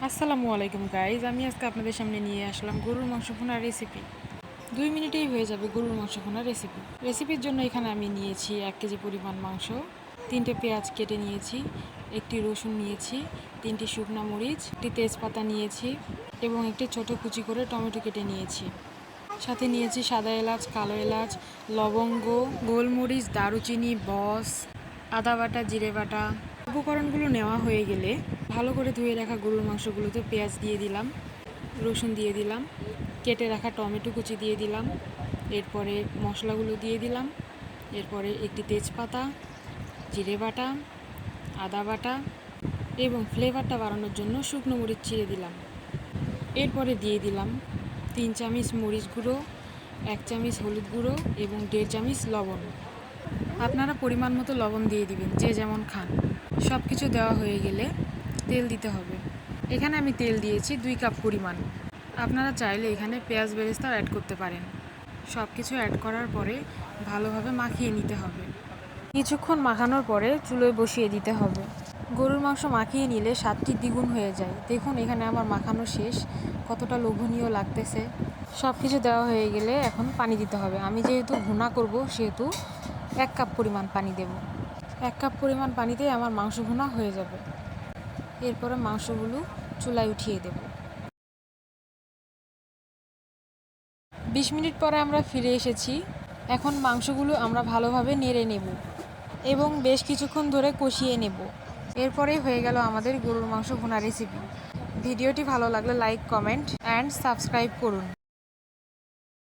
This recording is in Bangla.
আসসালামু আলাইকুম গাইজ, আমি আজকে আপনাদের সামনে নিয়ে আসলাম গরুর মাংস ভুনার রেসিপি। 2 মিনিটেই হয়ে যাবে গরুর মাংস ভুনার রেসিপির জন্য এখানে আমি নিয়েছি 1 কেজি পরিমাণ মাংস, 3টে পেঁয়াজ কেটে নিয়েছি, একটি রসুন নিয়েছি, 3টি শুকনো মরিচ, একটি তেজপাতা নিয়েছি এবং একটি ছোট কুচি করে টমেটো কেটে নিয়েছি। সাথে নিয়েছি সাদা এলাচ, কালো এলাচ, লবঙ্গ, গোলমরিচ, দারুচিনি, বস, আদা বাটা, জিরে বাটা। উপকরণগুলো নেওয়া হয়ে গেলে ভালো করে ধুয়ে রাখা গরুর মাংসগুলোতে পেঁয়াজ দিয়ে দিলাম, রসুন দিয়ে দিলাম, কেটে রাখা টমেটো কুচি দিয়ে দিলাম, এরপরে মশলাগুলো দিয়ে দিলাম, এরপরে একটি তেজপাতা, জিরে বাটা, আদা বাটা এবং ফ্লেভারটা বাড়ানোর জন্য শুকনো মরিচ চিড়ে দিলাম। এরপরে দিয়ে দিলাম 3 চামচ মরিচ গুঁড়ো, 1 চামচ হলুদ গুঁড়ো এবং 1.5 চামচ লবণ। আপনারা পরিমাণ মতো লবণ দিয়ে দিবেন, যে যেমন খান। সব কিছু দেওয়া হয়ে গেলে তেল দিতে হবে। এখানে আমি তেল দিয়েছি 2 কাপ পরিমাণ। আপনারা চাইলে এখানে পেঁয়াজ বেরেস্তাও অ্যাড করতে পারেন। সব কিছু অ্যাড করার পরে ভালোভাবে মাখিয়ে নিতে হবে। কিছুক্ষণ মাখানোর পরে চুলোয় বসিয়ে দিতে হবে। গরুর মাংস মাখিয়ে নিলে স্বাদটি দ্বিগুণ হয়ে যায়। দেখুন এখানে আমার মাখানো শেষ, কতটা লোভনীয় লাগতেছে। সব কিছু দেওয়া হয়ে গেলে এখন পানি দিতে হবে। আমি যেহেতু ভুনা করব সেহেতু 1 কাপ পরিমাণ পানি দেব। 1 কাপ পরিমাণ পানিতেই আমার মাংস ভুনা হয়ে যাবে। এরপরে মাংসগুলো চুলায় উঠিয়ে দেব। 20 মিনিট পরে আমরা ফিরে এসেছি। এখন মাংসগুলো আমরা ভালোভাবে নেড়ে নেব এবং বেশ কিছুক্ষণ ধরে কষিয়ে নেব। এরপরেই হয়ে গেল আমাদের গরুর মাংস ভুনা রেসিপি। ভিডিওটি ভালো লাগলে লাইক, কমেন্ট অ্যান্ড সাবস্ক্রাইব করুন।